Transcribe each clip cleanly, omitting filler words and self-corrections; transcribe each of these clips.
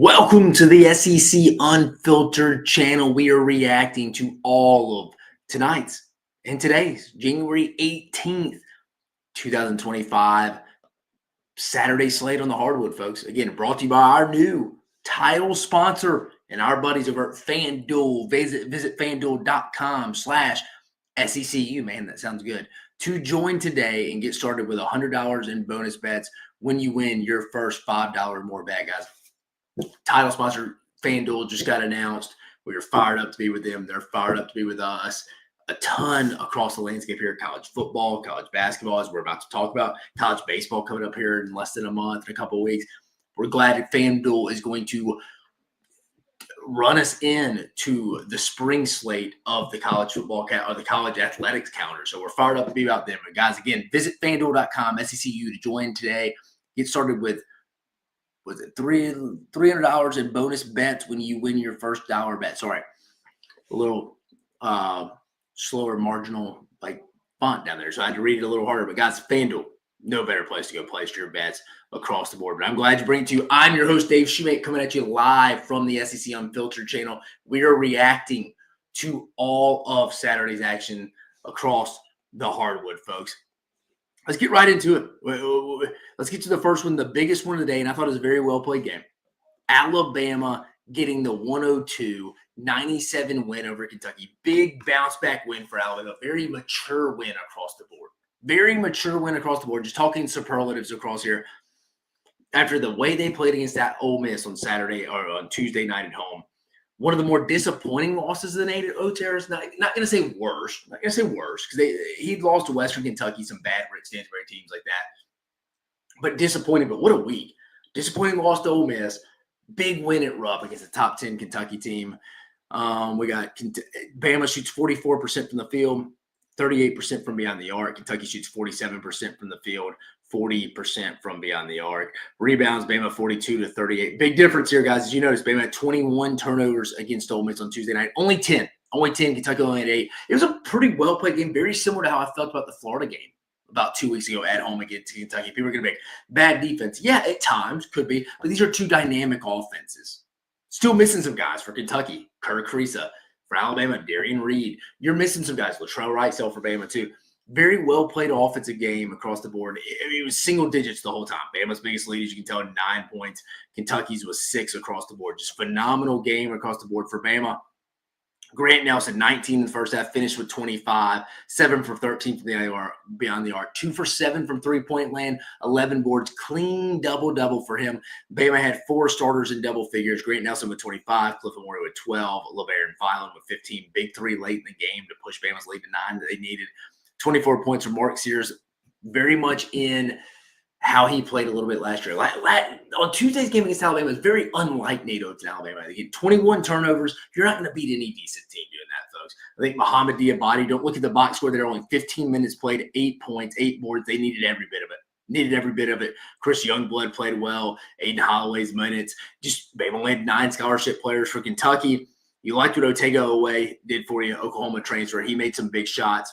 Welcome to the SEC Unfiltered channel. We are reacting to all of tonight's and today's January 18th, 2025 Saturday slate on the hardwood, folks. Again, brought to you by our new title sponsor and our buddies over at FanDuel. Visit FanDuel.com/SECU. Man, that sounds good. To join today and get started with $100 in bonus bets when you win your first $5 or more bet, guys. Title sponsor FanDuel just got announced. We are fired up to be with them. They're fired up to be with us. A ton across the landscape here. College football, college basketball, as we're about to talk about. College baseball coming up here in less than a month, in a couple of weeks. We're glad that FanDuel is going to run us into the spring slate of the college football or the college athletics calendar. So we're fired up to be about them. But guys, again, visit FanDuel.com/SECU to join today. Get started with $300 in bonus bets when you win your first dollar bet. Sorry, a little slower marginal font down there, so I had to read it a little harder. But guys, FanDuel, no better place to go place your bets across the board. But I'm glad to bring it to you. I'm your host, Dave Shumate, coming at you live from the SEC Unfiltered channel. We are reacting to all of Saturday's action across the hardwood, folks. Let's get right into it. Let's get to the first one, the biggest one of the day, and I thought it was a very well-played game. Alabama getting the 102-97 win over Kentucky. Big bounce-back win for Alabama. Very mature win across the board. Very mature win across the board. Just talking superlatives across here. After the way they played against that Ole Miss on Saturday or on Tuesday night at home, one of the more disappointing losses of the night at OTERS. Not going to say worse. Not going to say worse because he lost to Western Kentucky, some bad Rick Stansbury teams like that. But disappointing. But what a week! Disappointing loss to Ole Miss. Big win at Rupp against a top 10 Kentucky team. We got Bama shoots 44% from the field, 38% from beyond the arc. Kentucky shoots 47% from the field, 40% from beyond the arc. Rebounds, Bama 42-38. Big difference here, guys. As you notice, Bama had 21 turnovers against Ole Miss on Tuesday night. Only 10. Kentucky only had 8. It was a pretty well-played game, very similar to how I felt about the Florida game about 2 weeks ago at home against Kentucky. People are going to make bad defense. Yeah, at times, could be. But these are two dynamic offenses. Still missing some guys for Kentucky. Kirk Creesa. For Alabama, Darian Reed. You're missing some guys. Latrell Wrightsell for Bama, too. Very well-played offensive game across the board. It was single digits the whole time. Bama's biggest lead, as you can tell, 9 points. Kentucky's was 6 across the board. Just phenomenal game across the board for Bama. Grant Nelson, 19 in the first half, finished with 25, 7 for 13 from beyond the arc, 2 for 7 from three-point land, 11 boards, clean double-double for him. Bama had 4 starters in double figures. Grant Nelson with 25, Cliff Amore with 12, LeBaron Filan with 15, big 3 late in the game to push Bama's lead to 9 that they needed. 24 points from Mark Sears, very much in how he played a little bit last year. On Tuesday's game against Alabama, it's very unlike Nate Oates and Alabama. They get 21 turnovers. You're not going to beat any decent team doing that, folks. I think Muhammad Diabate, don't look at the box score. They're only 15 minutes played, 8 points, 8 boards. They needed every bit of it. Chris Youngblood played well. Aiden Holloway's minutes. Just Bama only had 9 scholarship players for Kentucky. You liked what Otega Oweh did for you, Oklahoma transfer. He made some big shots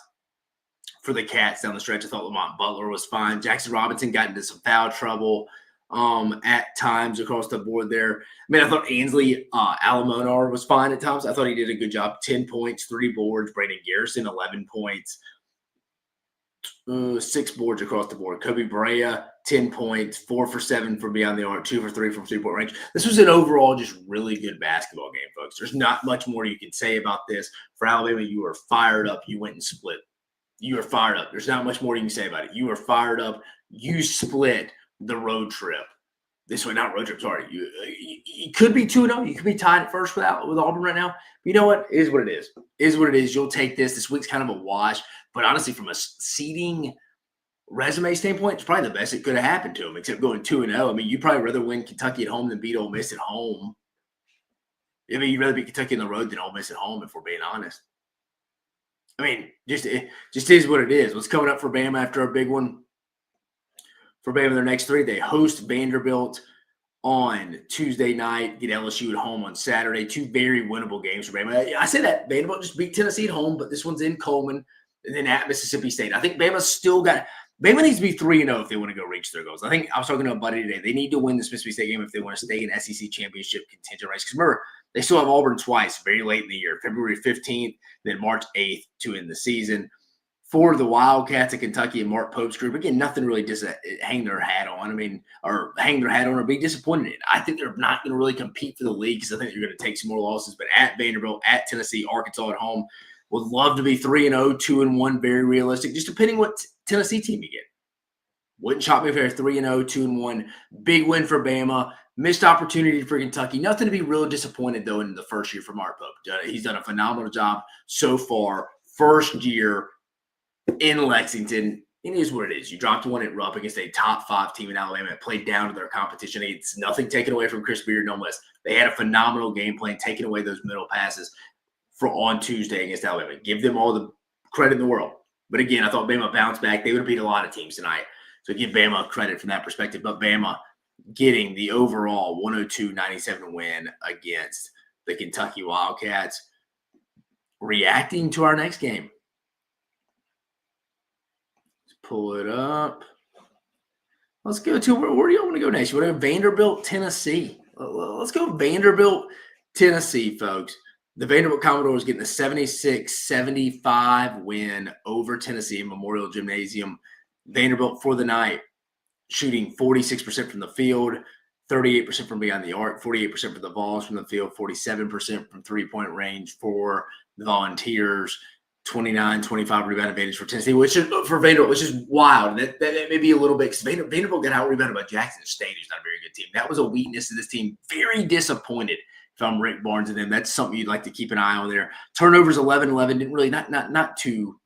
for the Cats down the stretch. I thought Lamont Butler was fine. Jackson Robinson got into some foul trouble at times across the board there. I mean, I thought Ainsley Alamonar was fine at times. I thought he did a good job. 10 points, 3 boards. Brandon Garrison, 11 points, 6 boards across the board. Kobe Brea, 10 points, 4 for 7 from beyond the arc, 2 for 3 from three-point range. This was an overall just really good basketball game, folks. There's not much more you can say about this. For Alabama, you were fired up. You went and split. You are fired up. There's not much more you can say about it. You are fired up. You split the road trip. Not road trip, sorry. You could be 2-0. You could be tied at first with Auburn right now. But you know what? It is what it is. It is what it is. You'll take this. This week's kind of a wash. But honestly, from a seeding resume standpoint, it's probably the best it could have happened to them, except going 2-0. I mean, you'd probably rather win Kentucky at home than beat Ole Miss at home. I mean, you'd rather beat Kentucky on the road than Ole Miss at home, if we're being honest. I mean, it just is what it is. What's coming up for Bama after a big one? For Bama, their next 3, they host Vanderbilt on Tuesday night, get LSU at home on Saturday. 2 very winnable games for Bama. I say that Vanderbilt just beat Tennessee at home, but this one's in Coleman and then at Mississippi State. I think Bama's still got Bama needs to be 3-0 if they want to go reach their goals. I think I was talking to a buddy today. They need to win the Mississippi State game if they want to stay in SEC championship contention race. Because remember, they still have Auburn twice very late in the year, February 15th, then March 8th to end the season. For the Wildcats of Kentucky and Mark Pope's group, again, nothing really to hang their hat on. Or be disappointed in. I think they're not going to really compete for the league because I think they're going to take some more losses. But at Vanderbilt, at Tennessee, Arkansas at home, would love to be 3-0, 2-1, very realistic, just depending what Tennessee team you get. Wouldn't shock me if they're 3-0, 2-1. Big win for Bama. Missed opportunity for Kentucky. Nothing to be real disappointed, though, in the first year for Mark Pope. He's done a phenomenal job so far. First year in Lexington. It is what it is. You dropped one at Rupp against a top 5 team in Alabama that played down to their competition. It's nothing taken away from Chris Beard, no less. They had a phenomenal game plan, taking away those middle passes on Tuesday against Alabama. Give them all the credit in the world. But again, I thought Bama bounced back. They would have beat a lot of teams tonight. So give Bama credit from that perspective. But Bama getting the overall 102-97 win against the Kentucky Wildcats. Reacting to our next game. Let's pull it up. Let's go to where do you want to go next? You want to go Vanderbilt, Tennessee? Let's go Vanderbilt, Tennessee, folks. The Vanderbilt Commodores getting a 76-75 win over Tennessee in Memorial Gymnasium. Vanderbilt for the night, shooting 46% from the field, 38% from beyond the arc, 48% for the Vols from the field, 47% from three-point range for the Volunteers, 29-25 rebound advantage for Tennessee, which is for Vanderbilt, which is wild. That may be a little bit because Vanderbilt got out-rebounded by Jackson State, who's not a very good team. That was a weakness of this team. Very disappointed if I'm Rick Barnes and them. That's something you'd like to keep an eye on there. Turnovers 11-11, didn't really not too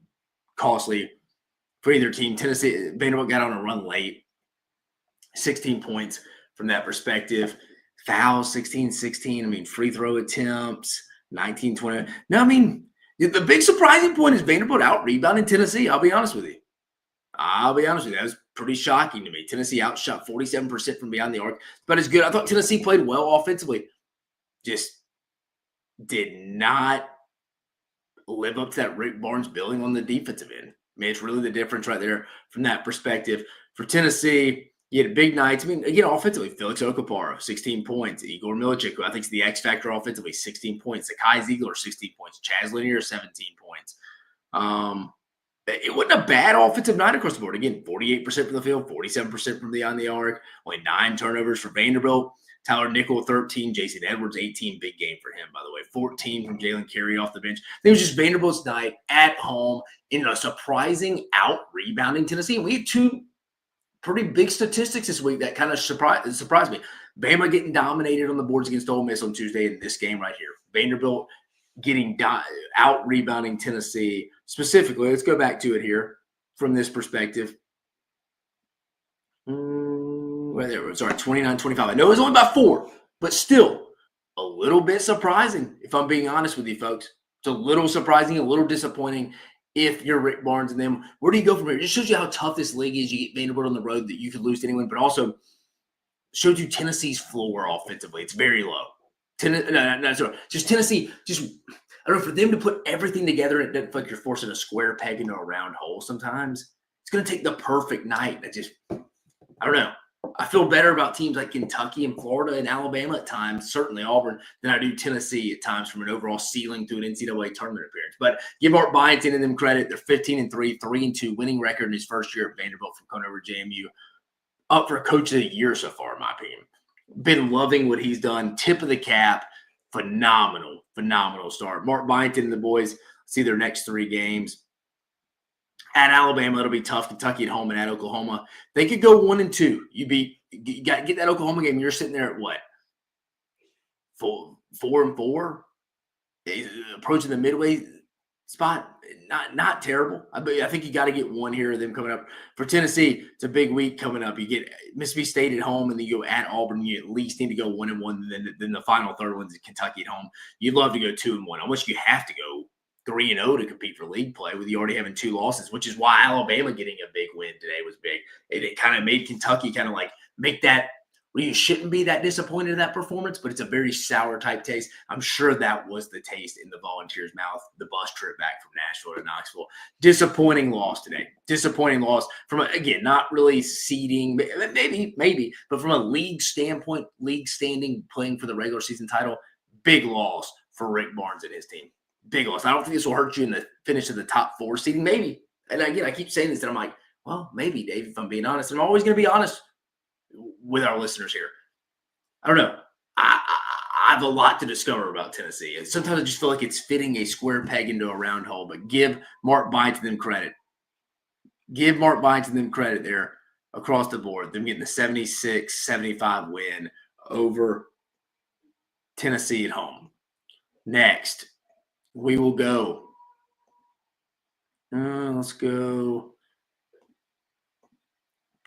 costly for either team. Tennessee, Vanderbilt got on a run late. 16 points from that perspective. Fouls, 16-16. Free throw attempts, 19-20. No, the big surprising point is Vanderbilt out-rebounding Tennessee. I'll be honest with you. That was pretty shocking to me. Tennessee outshot 47% from beyond the arc. But it's good. I thought Tennessee played well offensively. Just did not live up to that Rick Barnes building on the defensive end. It's really the difference right there from that perspective. For Tennessee, you had big nights. Again, offensively, Felix Okaparo, 16 points. Igor Milic, who I think is the X factor offensively, 16 points. Zakai Ziegler, 16 points. Chaz Linear, 17 points. It wasn't a bad offensive night across the board. Again, 48% from the field, 47% from beyond the arc. Only 9 turnovers for Vanderbilt. Tyler Nickel, 13. Jason Edwards, 18. Big game for him, by the way. 14 from Jalen Carey off the bench. It was just Vanderbilt's night at home in a surprising out-rebounding Tennessee. And we had 2 pretty big statistics this week that kind of surprised me. Bama getting dominated on the boards against Ole Miss on Tuesday in this game right here. Vanderbilt getting out-rebounding Tennessee. Specifically, let's go back to it here from this perspective. Right there. Sorry, 29-25. I know it was only by 4, but still a little bit surprising, if I'm being honest with you, folks. It's a little surprising, a little disappointing if you're Rick Barnes and them. Where do you go from here? It just shows you how tough this league is. You get Vanderbilt on the road that you could lose to anyone, but also shows you Tennessee's floor offensively. It's very low. Just Tennessee, I don't know, for them to put everything together, it doesn't feel like you're forcing a square peg into a round hole sometimes. It's going to take the perfect night. I don't know. I feel better about teams like Kentucky and Florida and Alabama at times, certainly Auburn, than I do Tennessee at times from an overall ceiling to an NCAA tournament appearance. But give Art Byington and them credit. They're 15-3, 3-2 winning record in his first year at Vanderbilt from coming over to JMU. Up for Coach of the Year so far, in my opinion. Been loving what he's done. Tip of the cap. Phenomenal start. Mark Byington and the boys see their next 3 games. At Alabama, it'll be tough. Kentucky at home and at Oklahoma. They could go 1-2. You got to get that Oklahoma game. You're sitting there at what? 4-4? Approaching the midway spot. Not terrible. I think you got to get 1 here of them coming up. For Tennessee, it's a big week coming up. You get Mississippi State at home, and then you go at Auburn. You at least need to go 1-1. Then the final third one's Kentucky at home. You'd love to go 2-1. I wish you have to go 3-0 to compete for league play with you already having 2 losses, which is why Alabama getting a big win today was big. It kind of made Kentucky kind of like make that where you shouldn't be that disappointed in that performance, but it's a very sour type taste. I'm sure that was the taste in the Volunteers' mouth, the bus trip back from Nashville to Knoxville. Disappointing loss today. Disappointing loss from, again, not really seeding, maybe, but from a league standpoint, league standing, playing for the regular season title, big loss for Rick Barnes and his team. Big loss. I don't think this will hurt you in the finish of the top 4 seeding. Maybe. And again, I keep saying this, and I'm like, well, maybe, Dave, if I'm being honest. And I'm always going to be honest with our listeners here. I don't know. I have a lot to discover about Tennessee. And sometimes I just feel like it's fitting a square peg into a round hole. But give Mark Byington credit. Give Mark Byington credit there across the board. Them getting the 76-75 win over Tennessee at home. Next, we will go. Let's go.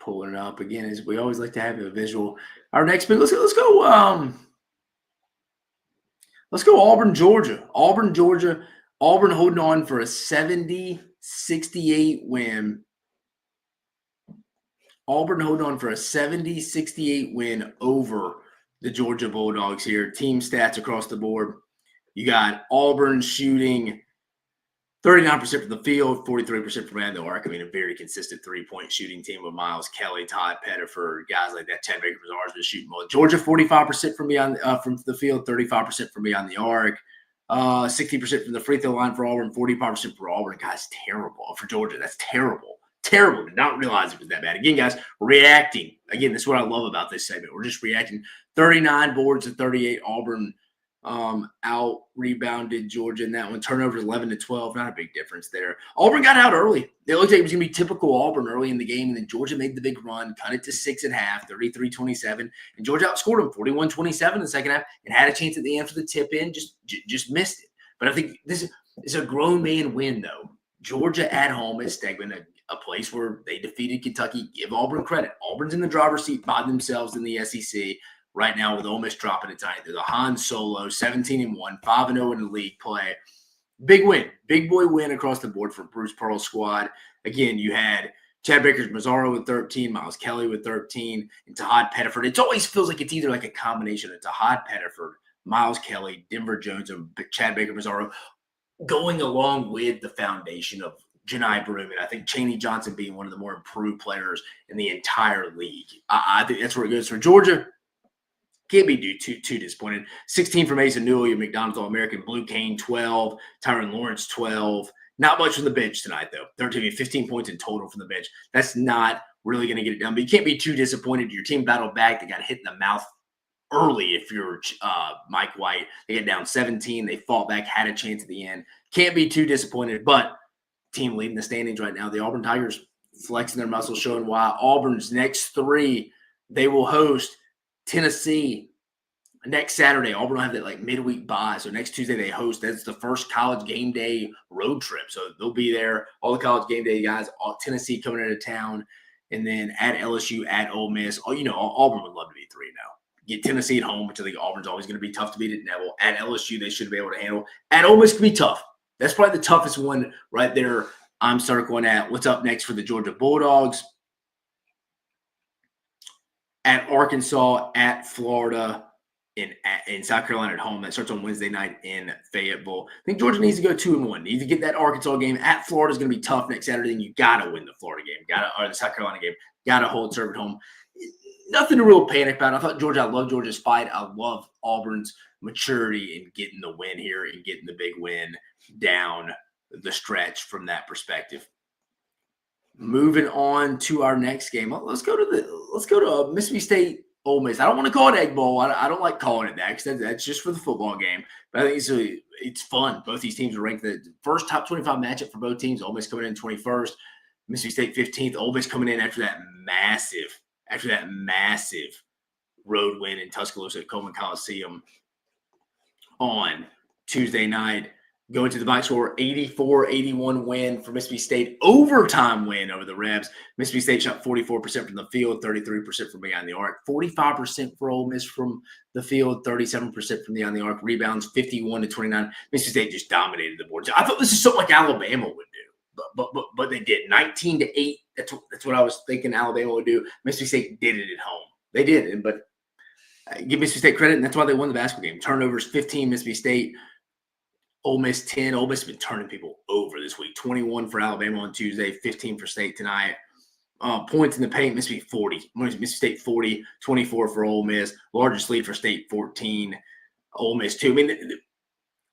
Pulling it up again, as we always like to have a visual. Our next pick, let's go Auburn, Georgia. Auburn holding on for a 70-68 win. Auburn holding on for a 70-68 win over the Georgia Bulldogs here. Team stats across the board. You got Auburn shooting 39% from the field, 43% from behind the arc. I mean, a very consistent three-point shooting team with Miles Kelly, Todd Pettiford, guys like that. Chad Baker-Mazar's been shooting well. Georgia, 45% from beyond from the field, 35% from beyond the arc, 60% from the free throw line for Auburn, 45% for Auburn. Guys, terrible for Georgia. That's terrible. Terrible. Did not realize it was that bad. Again, guys, reacting. Again, that's what I love about this segment. We're just reacting. 39 boards to 38. Auburn out rebounded Georgia in that one. Turnovers 11-12. Not a big difference there. Auburn got out early. It looked like it was going to be typical Auburn early in the game, and then Georgia made the big run, cut it to 6 at half, 33-27, and Georgia outscored them 41-27 in the second half and had a chance at the end for the tip in, just missed it. But I think this is a grown man win, though. Georgia at home at Stegman, a place where they defeated Kentucky. Give Auburn credit. Auburn's in the driver's seat by themselves in the SEC. Right now, with Ole Miss dropping it tonight, they're the Han Solo, 17-1, 5-0 in the league play. Big win, big boy win across the board for Bruce Pearl's squad. Again, you had Chad Baker-Mazaro with 13, Miles Kelly with 13, and Todd Pettiford. It always feels like it's either like a combination of Todd Pettiford, Miles Kelly, Denver Jones, and Chad Baker-Mazaro going along with the foundation of Janai Broom, and I think Chaney Johnson being one of the more improved players in the entire league. I think that's where it goes for Georgia. Can't be too disappointed. 16 from Mason Newell, your McDonald's All-American. Blue Kane, 12. Tyron Lawrence, 12. Not much from the bench tonight, though. 15 points in total from the bench. That's not really going to get it done. But you can't be too disappointed. Your team battled back. They got hit in the mouth early if you're Mike White. They get down 17. They fought back, had a chance at the end. Can't be too disappointed. But team leading the standings right now, the Auburn Tigers flexing their muscles, showing why. Auburn's next 3, they will host Tennessee next Saturday. Auburn will have that like midweek bye. So next Tuesday they host. That's the first college game day road trip. So they'll be there. All the college game day guys, Tennessee coming into town. And then at LSU, at Ole Miss. Auburn would love to be 3-0. Get Tennessee at home, which I think Auburn's always going to be tough to beat at Neville. At LSU, they should be able to handle. At Ole Miss could be tough. That's probably the toughest one right there. I'm circling at what's up next for the Georgia Bulldogs. At Arkansas, at Florida, in South Carolina at home. That starts on Wednesday night in Fayetteville. I think Georgia needs to go 2-1. Needs to get that Arkansas game. At Florida is going to be tough next Saturday, and you got to win the Florida game. Or the South Carolina game. Got to hold serve at home. Nothing to real panic about. I love Georgia's fight. I love Auburn's maturity in getting the win here and getting the big win down the stretch from that perspective. Moving on to our next game. Let's go to Mississippi State Ole Miss. I don't want to call it Egg Bowl. I don't like calling it that because that's just for the football game. But I think it's fun. Both these teams are ranked the first top 25 matchup for both teams. Ole Miss coming in 21st, Mississippi State 15th. Ole Miss coming in after that massive road win in Tuscaloosa at Coleman Coliseum on Tuesday night. Going to the box score, 84-81 win for Mississippi State. Overtime win over the Rebs. Mississippi State shot 44% from the field, 33% from behind the arc. 45% for Ole Miss from the field, 37% from behind the arc. Rebounds, 51-29. Mississippi State just dominated the boards. I thought this is something like Alabama would do, but they did. 19-8. That's what I was thinking Alabama would do. Mississippi State did it at home. They did, but Give Mississippi State credit, and that's why they won the basketball game. Turnovers 15, Mississippi State. Ole Miss 10. Ole Miss has been turning people over this week. 21 for Alabama on Tuesday, 15 for State tonight. Points in the paint, Mississippi 40. Mississippi State 40, 24 for Ole Miss. Largest lead for State 14. Ole Miss 2. I mean,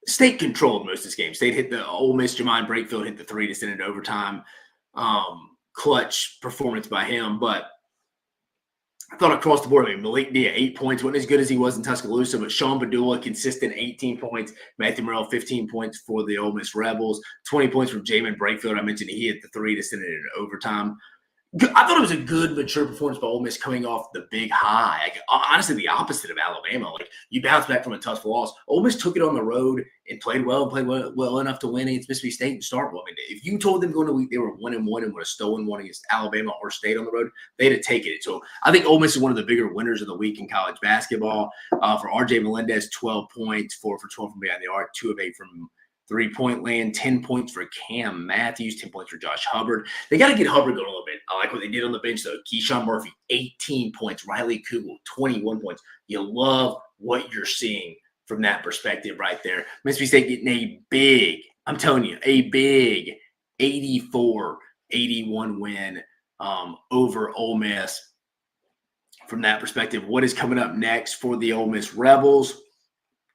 State controlled most of this game. State hit the Ole Miss. Jermaine Brakefield hit the three to send it to overtime. Clutch performance by him, but I thought across the board, I mean, Malik Dia, 8 points, wasn't as good as he was in Tuscaloosa, but Sean Badula, consistent 18 points. Matthew Morrell, 15 points for the Ole Miss Rebels. 20 points from Jamin Brakefield. I mentioned he hit the three to send it into overtime. I thought it was a good, mature performance by Ole Miss coming off the big high. Like, honestly, the opposite of Alabama. Like, you bounce back from a tough loss. Ole Miss took it on the road and played well enough to win against Mississippi State and start well. I mean, if you told them going to week they were 1-1 and would have stolen one against Alabama or State on the road, they'd have taken it. So I think Ole Miss is one of the bigger winners of the week in college basketball. For R.J. Melendez, 12 points, 4 for 12 from behind the arc, 2 of 8 from three-point land, 10 points for Cam Matthews, 10 points for Josh Hubbard. They got to get Hubbard going a little bit. I like what they did on the bench, though. Keyshawn Murphy, 18 points. Riley Kugel, 21 points. You love what you're seeing from that perspective right there. Mississippi State getting a big, I'm telling you, a big 84-81 win over Ole Miss. From that perspective, what is coming up next for the Ole Miss Rebels?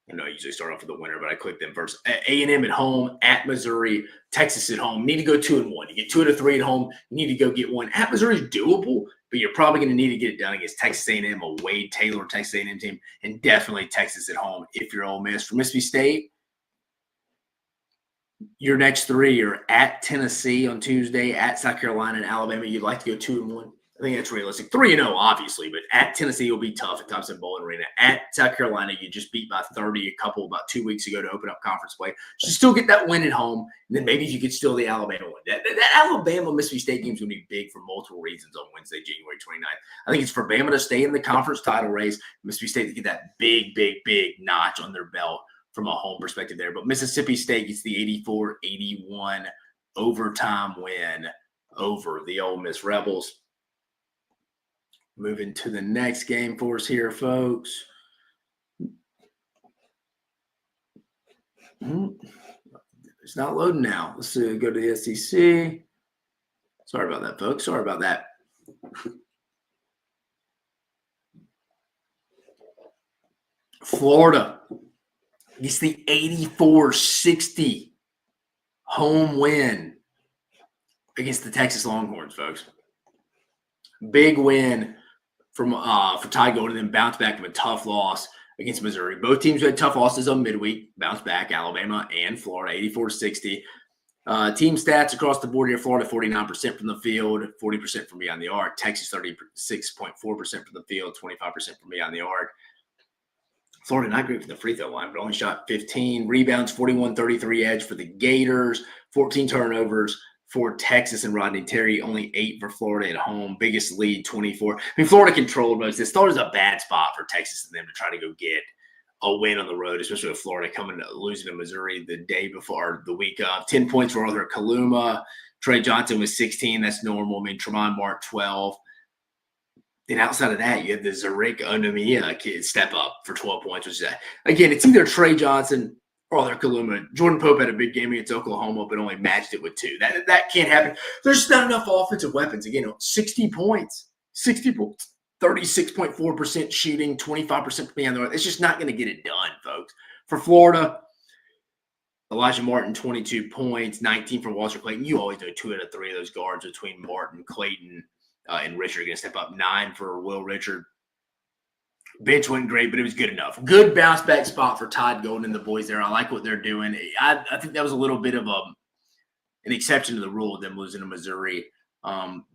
I know I usually start off with the winner, but I clicked them first. A&M at home, at Missouri, Texas at home. You need to go 2-1. You get 2 out of 3 at home. You need to go get one. At Missouri is doable, but you're probably going to need to get it done against Texas A&M, a Wade Taylor Texas A&M team, and definitely Texas at home if you're Ole Miss. For Mississippi State, your next 3 are at Tennessee on Tuesday, at South Carolina and Alabama. You'd like to go 2-1. I think that's realistic. 3-0, obviously, but at Tennessee will be tough at Thompson-Boling Arena. At South Carolina, you just beat by 30 about 2 weeks ago to open up conference play. So still get that win at home, and then maybe if you could steal the Alabama win. That Alabama-Mississippi State game is going to be big for multiple reasons on Wednesday, January 29th. I think it's for Bama to stay in the conference title race, Mississippi State to get that big notch on their belt from a home perspective there. But Mississippi State gets the 84-81 overtime win over the Ole Miss Rebels. Moving to the next game for us here, folks. It's not loading now. Let's go to the SEC. Sorry about that, folks. Sorry about that. Florida gets the 84-60 home win against the Texas Longhorns, folks. Big win for Ty Golden, then bounce back from a tough loss against Missouri. Both teams had tough losses on midweek, bounce back, Alabama and Florida, 84-60. Team stats across the board here, Florida 49% from the field, 40% from beyond the arc. Texas 36.4% from the field, 25% from beyond the arc. Florida not great from the free throw line, but only shot 15. Rebounds, 41-33 edge for the Gators, 14 turnovers for Texas and Rodney Terry, only 8 for Florida at home. Biggest lead, 24. I mean, Florida controlled most of this. Florida's a bad spot for Texas and them to try to go get a win on the road, especially with Florida losing to Missouri the day before, the week of. 10 points for Arthur Kaluma. Trey Johnson was 16. That's normal. I mean, Tremont Mark, 12. Then outside of that, you had the Zarek Onumia kid step up for 12 points, which is, again, it's either Trey Johnson or Arthur Kaluma. Jordan Pope had a big game against Oklahoma, but only matched it with 2. That can't happen. There's just not enough offensive weapons. Again, 60 points, 36.4% shooting, 25% beyond the arc. It's just not going to get it done, folks. For Florida, Elijah Martin, 22 points, 19 for Walter Clayton. You always know 2 out of 3 of those guards between Martin, Clayton, and Richard are going to step up. 9 for Will Richard. Bench wasn't great, but it was good enough. Good bounce back spot for Todd Golden and the boys there. I like what they're doing. I think that was a little bit of an exception to the rule of them losing to Missouri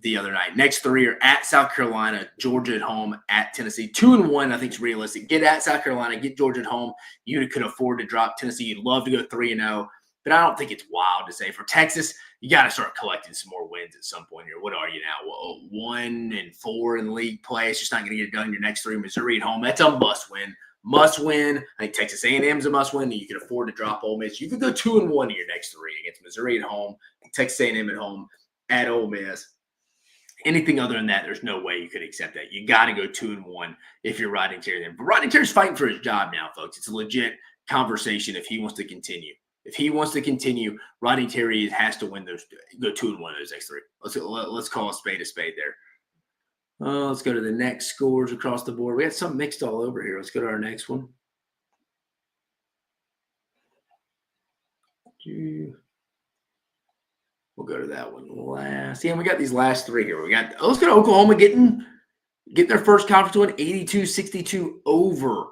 the other night. Next 3 are at South Carolina, Georgia at home, at Tennessee. 2-1, I think, is realistic. Get at South Carolina, get Georgia at home. You could afford to drop Tennessee. You'd love to go 3-0, but I don't think it's wild to say. For Texas, you got to start collecting some more wins at some point here. What are you now? Well, 1-4 in league play. It's just not going to get it done in your next 3. Missouri at home, that's a must-win. Must-win. I think Texas A&M's a must-win. You can afford to drop Ole Miss. You could go 2-1 in your next 3 against Missouri at home, Texas A&M at home, at Ole Miss. Anything other than that, there's no way you could accept that. You got to go 2-1 if you're Rodney Terry there. But Rodney Terry's fighting for his job now, folks. It's a legit conversation if he wants to continue. If he wants to continue, Rodney Terry has to win those, go 2-1 those next 3. Let's call a spade there. Let's go to the next scores across the board. We had some mixed all over here. Let's go to our next one. We'll go to that one last. Yeah, and we got these last 3 here. Let's go to Oklahoma getting their first conference win, 82-62 over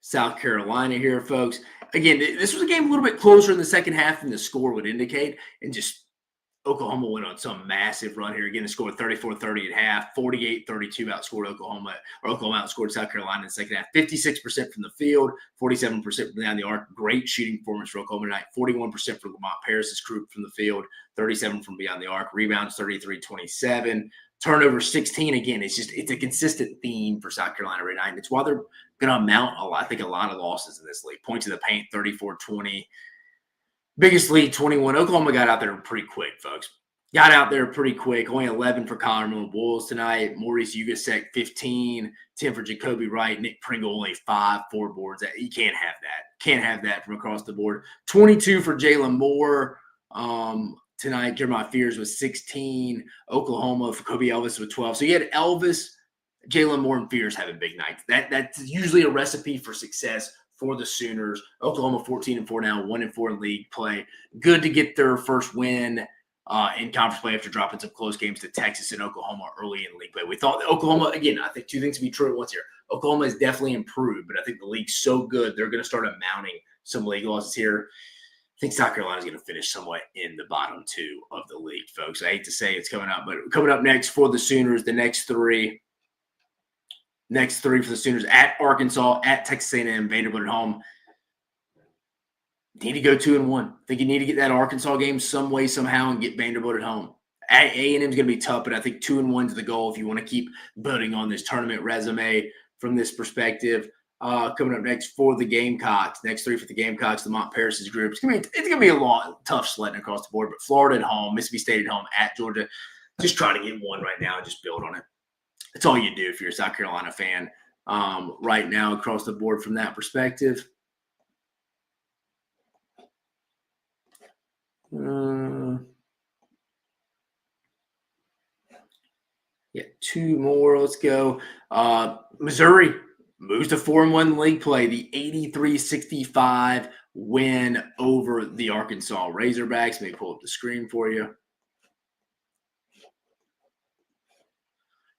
South Carolina here, folks. Again, this was a game a little bit closer in the second half than the score would indicate, and just Oklahoma went on some massive run here. Again, the score 34-30 at half, 48-32 outscored Oklahoma, or Oklahoma outscored South Carolina in the second half. 56% from the field, 47% from down the arc. Great shooting performance for Oklahoma tonight. 41% for Lamont Paris's group from the field, 37 from beyond the arc. Rebounds 33-27. Turnover 16. Again, it's a consistent theme for South Carolina right now, and it's why they're going to amount a lot of losses in this league. Points in the paint 34-20. Biggest lead, 21. Oklahoma got out there pretty quick, folks. Got out there pretty quick. Only 11 for Colorado Bulls tonight. Maurice Ugasek, 15. 10 for Jacoby Wright. Nick Pringle, only 5, 4 boards. You can't have that. Can't have that from across the board. 22 for Jalen Moore. Tonight, Jeremiah Fears was 16. Oklahoma for Kobe Elvis with 12. So you had Elvis, Jalen Moore, and Fears having big nights. That's usually a recipe for success for the Sooners. Oklahoma 14-4 now, 1-4 in league play. Good to get their first win in conference play after dropping some close games to Texas and Oklahoma early in league play. We thought that Oklahoma, again, I think 2 things to be true at once here. Oklahoma has definitely improved, but I think the league's so good, they're going to start amounting some league losses here. I think South Carolina is going to finish somewhat in the bottom 2 of the league, folks. I hate to say it's coming up, but coming up next for the Sooners, the next 3. Next 3 for the Sooners at Arkansas, at Texas A&M, Vanderbilt at home. Need to go 2-1. I think you need to get that Arkansas game some way, somehow, and get Vanderbilt at home. A&M is going to be tough, but I think 2-1 is the goal if you want to keep building on this tournament resume from this perspective. Coming up next for the Gamecocks. Next 3 for the Gamecocks, Lamont Paris's group. It's going to be a long, tough sledding across the board, but Florida at home, Mississippi State at home, at Georgia. Just trying to get one right now and just build on it. That's all you do if you're a South Carolina fan right now across the board from that perspective. Yeah, 2 more. Let's go. Missouri moves to 4-1 league play. The 83-65 win over the Arkansas Razorbacks. Let me pull up the screen for you.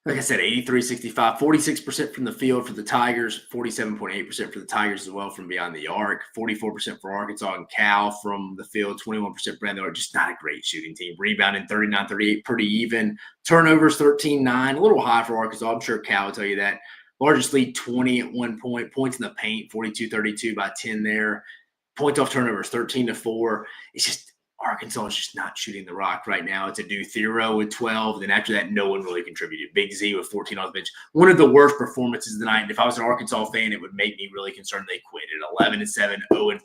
Like I said, 83-65, 46% from the field for the Tigers, 47.8% for the Tigers as well from beyond the arc, 44% for Arkansas and Cal from the field, 21% beyond the arc. Just not a great shooting team. Rebounding 39-38, pretty even. Turnovers 13-9, a little high for Arkansas. I'm sure Cal will tell you that. Largest lead 20 at 1 point. Points in the paint, 42-32 by 10 there. Points off turnovers 13-4. It's just Arkansas is just not shooting the rock right now. It's a Adu Thero with 12. Then after that, no one really contributed. Big Z with 14 on the bench. One of the worst performances of the night. And if I was an Arkansas fan, it would make me really concerned they quit at 11-7, 0-5.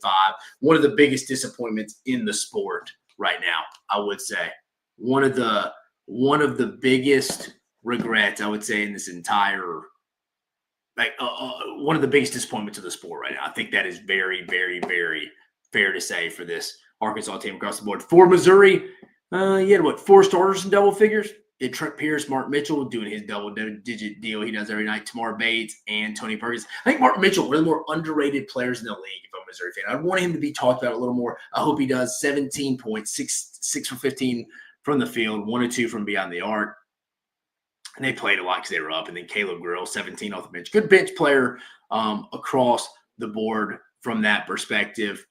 One of the biggest disappointments in the sport right now, I would say. One of the biggest regrets, I would say, in this entire one of the biggest disappointments of the sport right now. I think that is very, very, very fair to say for this Arkansas team across the board. For Missouri, you had 4 starters in double figures? You had Trent Pierce, Mark Mitchell doing his double-digit deal he does every night, Tamar Bates, and Tony Perkins. I think Mark Mitchell, one of the more underrated players in the league if I'm a Missouri fan. I want him to be talked about a little more. I hope he does. 17 points, 6 for 15 from the field, 1 or 2 from beyond the arc. And they played a lot because they were up. And then Caleb Grill, 17 off the bench. Good bench player across the board from that perspective.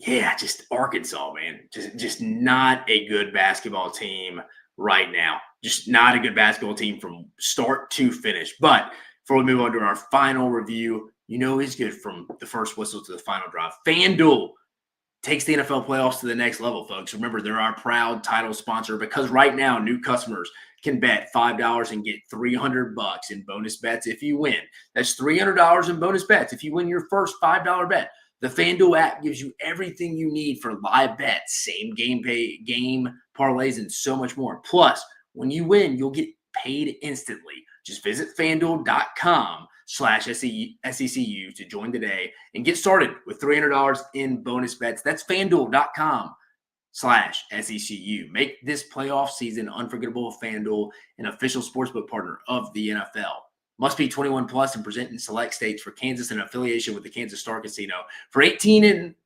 Yeah, just Arkansas, man. Just not a good basketball team right now. Just not a good basketball team from start to finish. But before we move on to our final review, you know he's good from the first whistle to the final drive. FanDuel takes the NFL playoffs to the next level, folks. Remember, they're our proud title sponsor because right now new customers can bet $5 and get $300 in bonus bets if you win. That's $300 in bonus bets if you win your first $5 bet. The FanDuel app gives you everything you need for live bets, same game parlays, and so much more. Plus, When you win, you'll get paid instantly. Just visit FanDuel.com/SECU to join today and get started with $300 in bonus bets. That's FanDuel.com/SECU. Make this playoff season unforgettable with FanDuel, an official sportsbook partner of the NFL. Must be 21 plus and present in select states. For Kansas, in affiliation with the Kansas Star Casino. For 18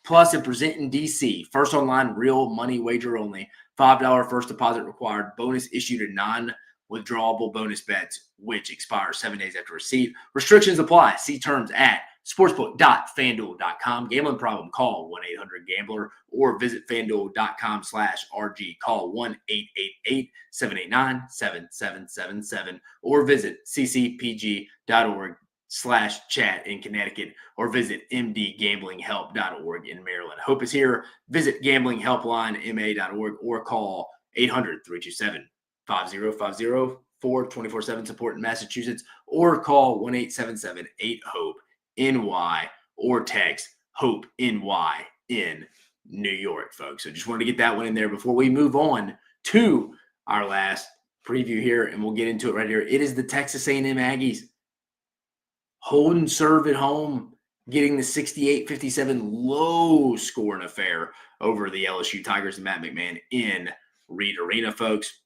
plus and present in DC. First online, real money wager only. $5 first deposit required. Bonus issued to non-withdrawable bonus bets, which expire 7 days after receipt. Restrictions apply. See terms at sportsbook.fanduel.com. Gambling problem? Call 1-800-GAMBLER or visit fanduel.com/RG. Call 1-888-789-7777 or visit ccpg.org/chat in Connecticut or visit mdgamblinghelp.org in Maryland. Hope is here. Visit gamblinghelplinema.org or call 800-327-5050 for 24/7 support in Massachusetts or call 1-877-8-HOPE-NY or text HOPE-NY in New York, folks. So just wanted to get that one in there before we move on to our last preview here, and we'll get into it right here. It is the Texas A&M Aggies hold and serve at home, getting the 68-57 low-scoring affair over the LSU Tigers and Matt McMahon in Reed Arena, folks.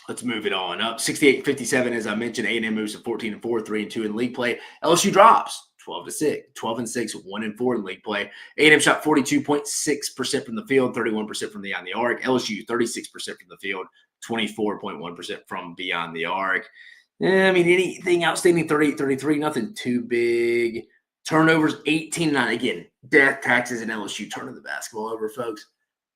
Let's move it on up. 68-57, as I mentioned, A&M moves to 14-4, 3-2 in league play. LSU drops 12-6, 12-6, 1-4 in league play. A&M shot 42.6% from the field, 31% from beyond the arc. LSU 36% from the field, 24.1% from beyond the arc. I mean, anything outstanding? 38-33, nothing too big. Turnovers 18-9. Again, death, taxes, and LSU turning the basketball over, folks.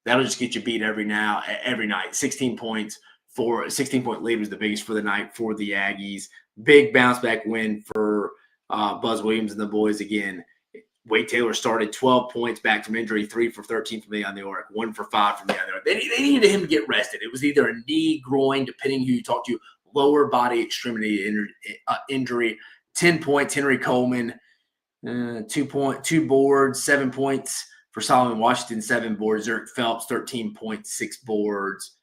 That'll just get you beat every night. 16 points. For a 16-point lead was the biggest for the night for the Aggies. Big bounce-back win for Buzz Williams and the boys again. Wade Taylor started 12 points back from injury, 3 for 13 from beyond the arc, 1 for 5 from beyond the arc. They needed him to get rested. It was either a knee, groin, depending who you talk to, lower body extremity injury. 10 points, Henry Coleman, 2 boards, 7 points for Solomon Washington, 7 boards. Zurich Phelps, 13 points, 6 boards.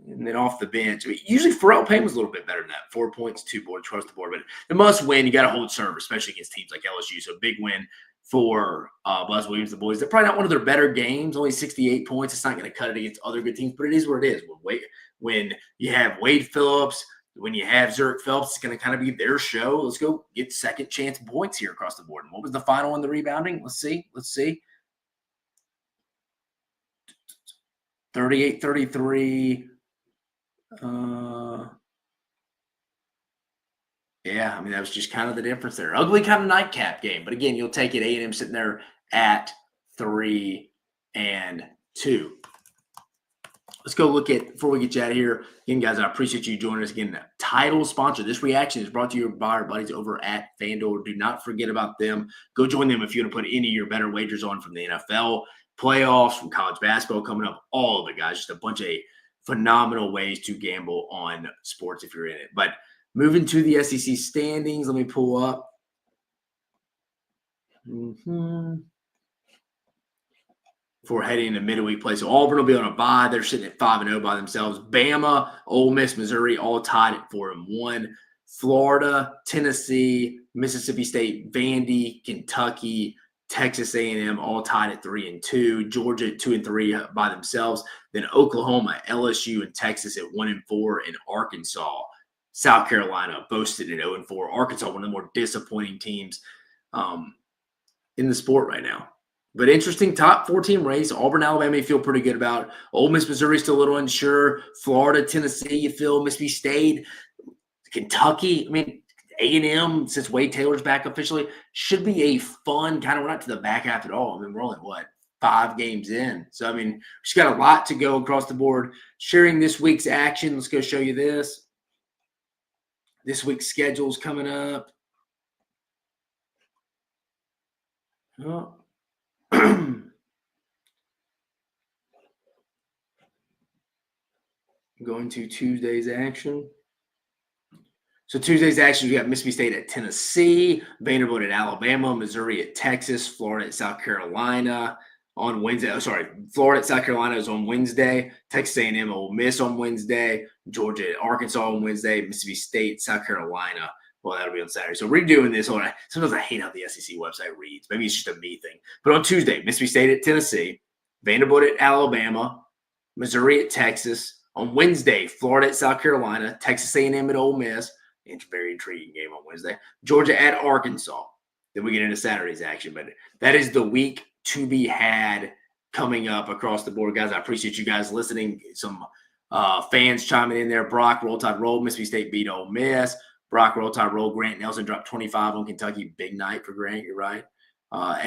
And then off the bench, I mean, usually Pharrell Payne was a little bit better than that. 4 points, 2 boards, across the board. But the must win, you got to hold serve, especially against teams like LSU. So big win for Buzz Williams, the boys. They're probably not one of their better games, only 68 points. It's not going to cut it against other good teams, but it is what it is. When you have Wade Phillips, when you have Zurich Phelps, it's going to kind of be their show. Let's go get second chance points here across the board. And what was the final on the rebounding? Let's see. 38-33. Yeah, I mean, that was just kind of the difference there. Ugly kind of nightcap game. But again, you'll take it. A&M sitting there at 3-2. Let's go look at, before we get you out of here, again, guys, I appreciate you joining us. Again, title sponsor. This reaction is brought to you by our buddies over at FanDuel. Do not forget about them. Go join them if you want to put any of your better wagers on from the NFL, playoffs, from college basketball coming up, all of it, guys. Just a bunch of phenomenal ways to gamble on sports if you're in it. But moving to the SEC standings, let me pull up. Before heading into midweek play. So Auburn will be on a bye. They're sitting at 5-0 by themselves. Bama, Ole Miss, Missouri, all tied at 4-1. Florida, Tennessee, Mississippi State, Vandy, Kentucky, Texas A&M, all tied at 3-2. Georgia at 2-3 by themselves. Then Oklahoma, LSU, and Texas at 1-4. And Arkansas, South Carolina, both sitting at 0-4. Arkansas, one of the more disappointing teams in the sport right now. But interesting top 4-team race. Auburn, Alabama, you feel pretty good about. Ole Miss, Missouri, still a little unsure. Florida, Tennessee, you feel. Mississippi State, Kentucky. I mean, A&M, since Wade Taylor's back officially, should be a fun kind of, we're not to the back half at all. I mean, we're only, 5 games in. So, I mean, just got a lot to go across the board. Sharing this week's action. Let's go show you this. This week's schedule's coming up. Oh. Going to Tuesday's action. So Tuesday's action, we got Mississippi State at Tennessee, Vanderbilt at Alabama, Missouri at Texas, Florida at South Carolina, on Wednesday. Oh, sorry, Florida at South Carolina is on Wednesday. Texas A&M, Ole Miss on Wednesday. Georgia at Arkansas on Wednesday. Mississippi State, South Carolina. Well, that'll be on Saturday. So redoing this on. Sometimes I hate how the SEC website reads. Maybe it's just a me thing. But on Tuesday, Mississippi State at Tennessee, Vanderbilt at Alabama, Missouri at Texas. On Wednesday, Florida at South Carolina, Texas A&M at Ole Miss. It's a very intriguing game on Wednesday. Georgia at Arkansas. Then we get into Saturday's action. But that is the week to be had coming up across the board. Guys, I appreciate you guys listening. Some fans chiming in there. Brock, Roll Tide Roll. Mississippi State beat Ole Miss. Brock, Roll Tide Roll. Grant Nelson dropped 25 on Kentucky. Big night for Grant. You're right.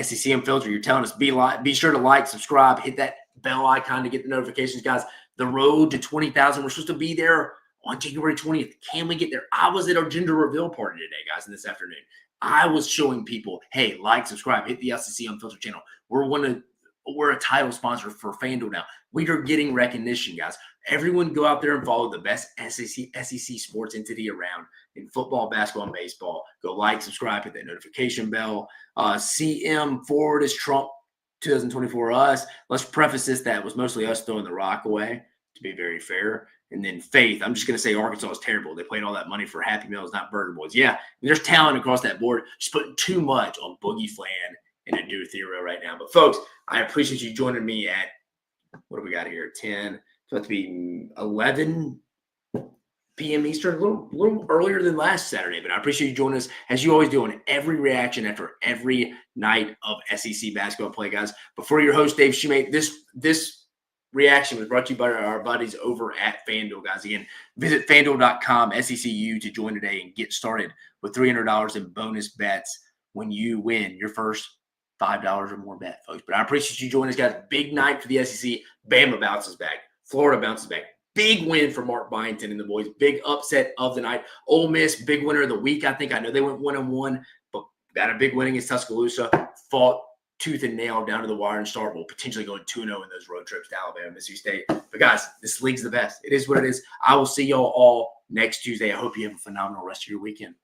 SEC Unfiltered, you're telling us be sure to like, subscribe, hit that bell icon to get the notifications. Guys, the road to 20,000. We're supposed to be there on January 20th. Can we get there? I was at our gender reveal party today, guys, and this afternoon. I was showing people, hey, like, subscribe, hit the SEC Unfiltered channel. We're a title sponsor for FanDuel now. We are getting recognition, guys. Everyone go out there and follow the best SEC sports entity around in football, basketball, and baseball. Go like, subscribe, hit that notification bell. CM forward is Trump 2024 us. Let's preface this that was mostly us throwing the rock away, to be very fair. And then Faith, I'm just going to say Arkansas is terrible. They played all that money for Happy Meals, not Burger Boys. Yeah, there's talent across that board. Just putting too much on Boogie Flan and a new Theory right now. But, folks, I appreciate you joining me at, what do we got here, 10. It's about to be 11 p.m. Eastern, a little earlier than last Saturday. But I appreciate you joining us, as you always do, on every reaction after every night of SEC basketball play, guys. Before your host, Dave Shumate, this reaction was brought to you by our buddies over at FanDuel, guys. Again, visit FanDuel.com, SECU, to join today and get started with $300 in bonus bets when you win your first $5 or more bet, folks. But I appreciate you joining us, guys. Big night for the SEC. Bama bounces back. Florida bounces back. Big win for Mark Byington and the boys. Big upset of the night. Ole Miss, big winner of the week, I think. I know they went 1-1, but got a big win against Tuscaloosa. Fought tooth and nail down to the wire and start. Will potentially going 2-0 in those road trips to Alabama, Mississippi State. But, guys, this league's the best. It is what it is. I will see y'all all next Tuesday. I hope you have a phenomenal rest of your weekend.